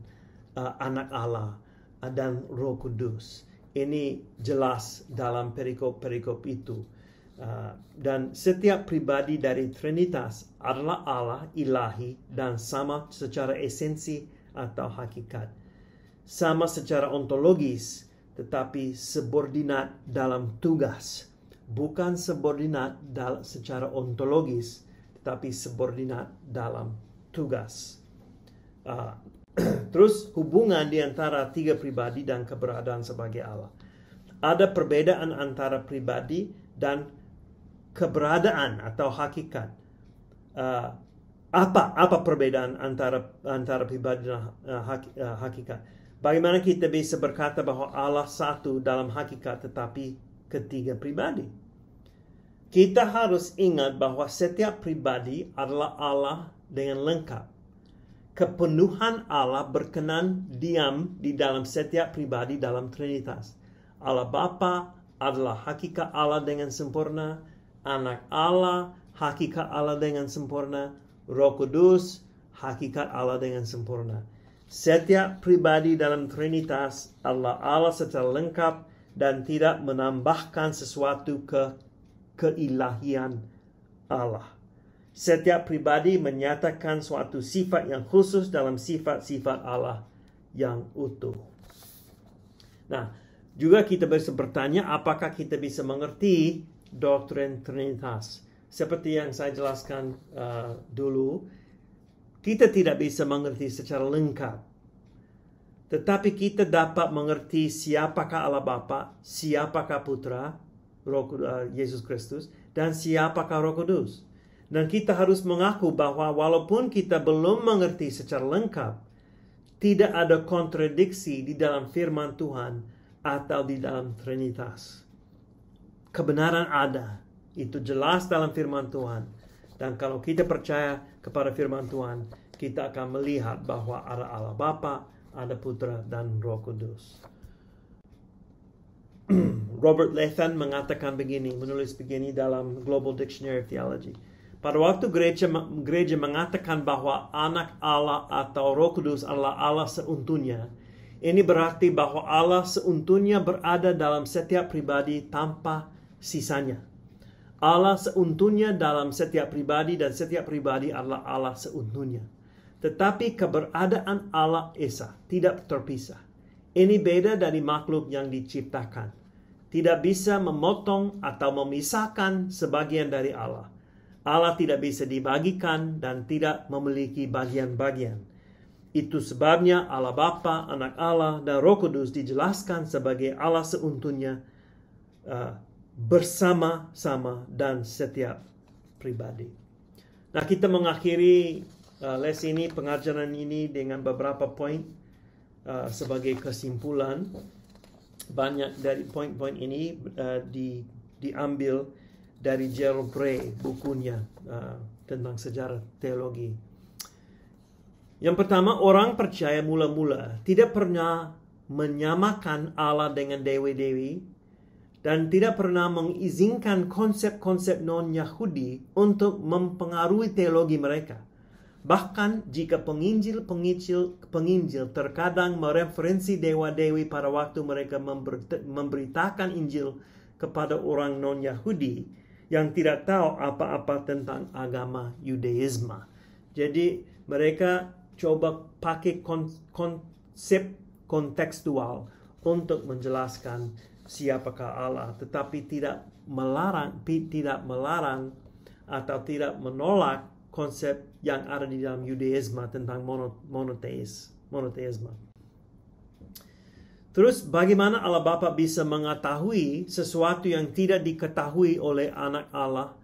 anak Allah dan Roh Kudus. Ini jelas dalam perikop-perikop itu. Dan setiap pribadi dari Trinitas adalah Allah ilahi dan sama secara esensi atau hakikat. Sama secara ontologis, tetapi subordinat dalam tugas. Bukan subordinat secara ontologis, tetapi subordinat dalam tugas. Terus hubungan di antara tiga pribadi dan keberadaan sebagai Allah. Ada perbedaan antara pribadi dan keberadaan atau hakikat. Apa perbedaan antara pribadi dan hakikat? Bagaimana kita bisa berkata bahwa Allah satu dalam hakikat tetapi ketiga pribadi? Kita harus ingat bahwa setiap pribadi adalah Allah dengan lengkap. Kepenuhan Allah berkenan diam di dalam setiap pribadi dalam Trinitas. Allah Bapa adalah hakikat Allah dengan sempurna, Anak Allah, hakikat Allah dengan sempurna, Roh Kudus, hakikat Allah dengan sempurna. Setiap pribadi dalam Trinitas adalah Allah secara lengkap dan tidak menambahkan sesuatu ke keilahian Allah. Setiap pribadi menyatakan suatu sifat yang khusus dalam sifat-sifat Allah yang utuh. Nah, juga kita bisa bertanya apakah kita bisa mengerti doktrin Trinitas. Seperti yang saya jelaskan dulu, kita tidak bisa mengerti secara lengkap. Tetapi kita dapat mengerti siapakah Allah Bapa, siapakah Putra, Yesus Kristus, dan siapakah Roh Kudus. Dan kita harus mengaku bahwa walaupun kita belum mengerti secara lengkap, tidak ada kontradiksi di dalam firman Tuhan atau di dalam Trinitas. Kebenaran ada. Itu jelas dalam firman Tuhan. Dan kalau kita percaya kepada firman Tuhan, kita akan melihat bahwa ada Allah Bapa, ada Putra, dan Roh Kudus. Robert Lethan mengatakan begini, menulis begini dalam Global Dictionary of Theology. Pada waktu gereja mengatakan bahwa anak Allah atau Roh Kudus adalah Allah seutuhnya, ini berarti bahwa Allah seutuhnya berada dalam setiap pribadi tanpa sisanya. Allah seutuhnya dalam setiap pribadi dan setiap pribadi adalah Allah seutuhnya. Tetapi keberadaan Allah Esa tidak terpisah. Ini beda dari makhluk yang diciptakan. Tidak bisa memotong atau memisahkan sebagian dari Allah. Allah tidak bisa dibagikan dan tidak memiliki bagian-bagian. Itu sebabnya Allah Bapa, Anak Allah, dan Roh Kudus dijelaskan sebagai Allah seutuhnya bersama-sama dan setiap pribadi. Nah, kita mengakhiri les ini, pengajaran ini dengan beberapa poin sebagai kesimpulan. Banyak dari poin-poin ini diambil dari Gerald Bray, bukunya tentang sejarah teologi. Yang pertama, orang percaya mula-mula tidak pernah menyamakan Allah dengan dewi-dewi dan tidak pernah mengizinkan konsep-konsep non-Yahudi untuk mempengaruhi teologi mereka. Bahkan jika penginjil terkadang mereferensi dewa-dewi pada waktu mereka memberitakan Injil kepada orang non-Yahudi yang tidak tahu apa-apa tentang agama Yudaisme. Jadi mereka coba pakai konsep kontekstual untuk menjelaskan siapakah Allah, tetapi tidak melarang atau tidak menolak konsep yang ada di dalam Yudaisme tentang monoteisme. Terus bagaimana Allah Bapa bisa mengetahui sesuatu yang tidak diketahui oleh anak Allah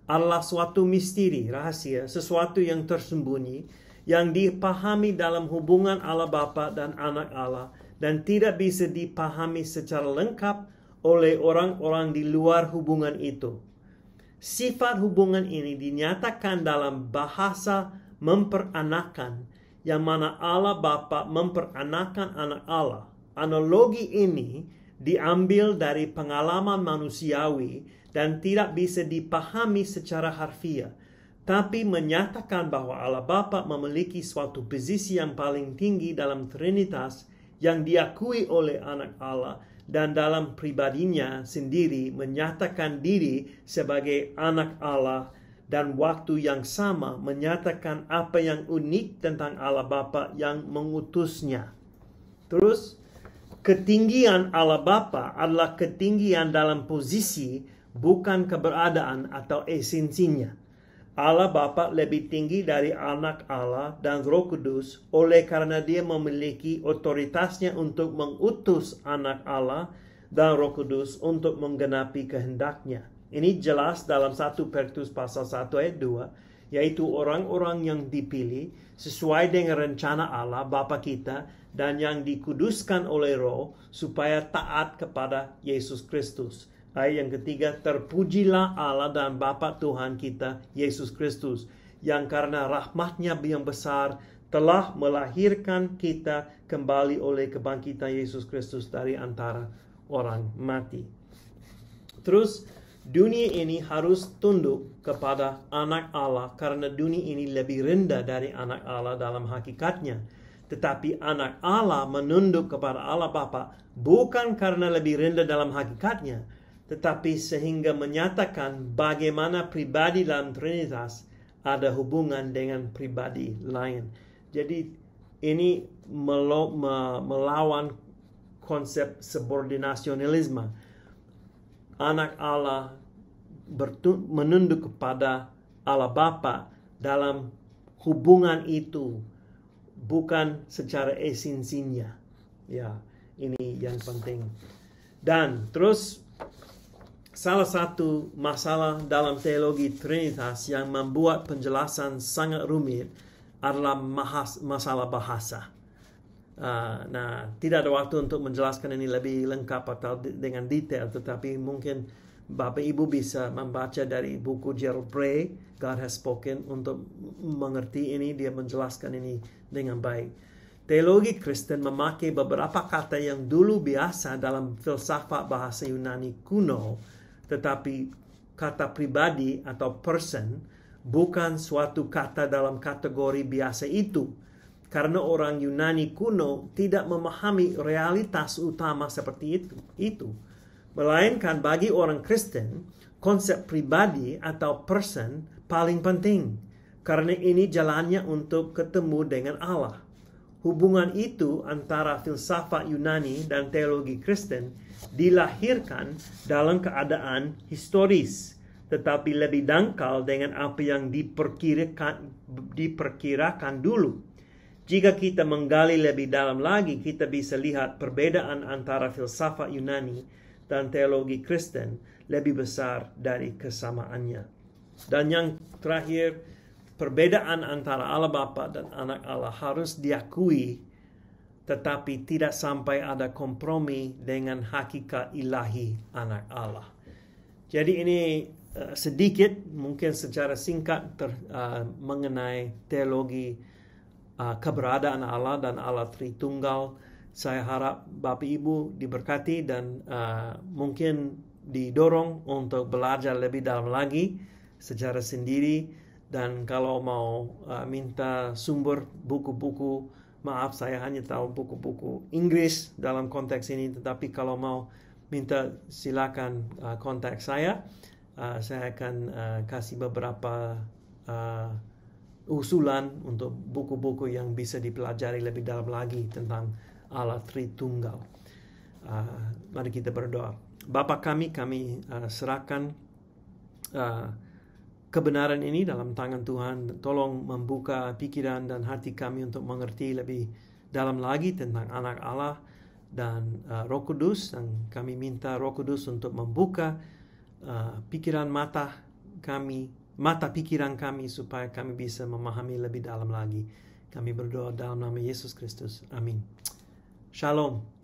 adalah suatu misteri, rahasia, sesuatu yang tersembunyi, yang dipahami dalam hubungan Allah Bapa dan anak Allah, dan tidak bisa dipahami secara lengkap oleh orang-orang di luar hubungan itu. Sifat hubungan ini dinyatakan dalam bahasa memperanakan, yang mana Allah Bapa memperanakan anak Allah. Analogi ini diambil dari pengalaman manusiawi dan tidak bisa dipahami secara harfiah, tapi menyatakan bahwa Allah Bapa memiliki suatu posisi yang paling tinggi dalam Trinitas yang diakui oleh anak Allah, dan dalam pribadinya sendiri menyatakan diri sebagai anak Allah, dan waktu yang sama menyatakan apa yang unik tentang Allah Bapa yang mengutusnya. Terus, ketinggian Allah Bapa adalah ketinggian dalam posisi, bukan keberadaan atau esensinya. Allah Bapa lebih tinggi dari anak Allah dan Roh Kudus oleh karena dia memiliki otoritasnya untuk mengutus anak Allah dan Roh Kudus untuk menggenapi kehendaknya. Ini jelas dalam 1 Petrus pasal 1 ayat 2, yaitu orang-orang yang dipilih sesuai dengan rencana Allah Bapa kita dan yang dikuduskan oleh Roh supaya taat kepada Yesus Kristus. Ayat yang ketiga, terpujilah Allah dan Bapa Tuhan kita, Yesus Kristus, yang karena rahmat-Nya yang besar telah melahirkan kita kembali oleh kebangkitan Yesus Kristus dari antara orang mati. Terus, dunia ini harus tunduk kepada anak Allah karena dunia ini lebih rendah dari anak Allah dalam hakikatnya. Tetapi anak Allah menunduk kepada Allah Bapa bukan karena lebih rendah dalam hakikatnya, tetapi sehingga menyatakan bagaimana pribadi dalam Trinitas ada hubungan dengan pribadi lain. Jadi ini melawan konsep subordinasionalisme. Anak Allah menunduk kepada Allah Bapa dalam hubungan itu, bukan secara esensinya. Ya, ini yang penting. Dan terus salah satu masalah dalam teologi Trinitas yang membuat penjelasan sangat rumit adalah masalah bahasa. Nah, tidak ada waktu untuk menjelaskan ini lebih lengkap atau dengan detail, tetapi mungkin Bapak Ibu bisa membaca dari buku Gerald Bray, God Has Spoken, untuk mengerti ini. Dia menjelaskan ini dengan baik. Teologi Kristen memakai beberapa kata yang dulu biasa dalam filsafat bahasa Yunani kuno, tetapi kata pribadi atau person bukan suatu kata dalam kategori biasa itu. Karena orang Yunani kuno tidak memahami realitas utama seperti itu. Melainkan bagi orang Kristen, konsep pribadi atau person paling penting. Karena ini jalannya untuk ketemu dengan Allah. Hubungan itu antara filsafat Yunani dan teologi Kristen dilahirkan dalam keadaan historis, tetapi lebih dangkal dengan apa yang diperkirakan dulu. Jika kita menggali lebih dalam lagi, kita bisa lihat perbedaan antara filsafat Yunani dan teologi Kristen lebih besar dari kesamaannya. Dan yang terakhir, perbedaan antara Allah Bapa dan anak Allah harus diakui, tetapi tidak sampai ada kompromi dengan hakikat ilahi anak Allah. Jadi ini sedikit, mungkin secara singkat mengenai teologi keberadaan Allah dan Allah Tritunggal. Saya harap Bapak Ibu diberkati dan mungkin didorong untuk belajar lebih dalam lagi secara sendiri. Dan kalau mau minta sumber buku-buku, maaf saya hanya tahu buku-buku Inggris dalam konteks ini, tetapi kalau mau minta silakan kontak saya. Saya akan kasih beberapa usulan untuk buku-buku yang bisa dipelajari lebih dalam lagi tentang Allah Tritunggal. Mari kita berdoa. Bapa kami serahkan kebenaran ini dalam tangan Tuhan. Tolong membuka pikiran dan hati kami untuk mengerti lebih dalam lagi tentang anak Allah dan Roh Kudus. Dan kami minta Roh Kudus untuk membuka pikiran mata pikiran kami supaya kami bisa memahami lebih dalam lagi. Kami berdoa dalam nama Yesus Kristus. Amin. Shalom.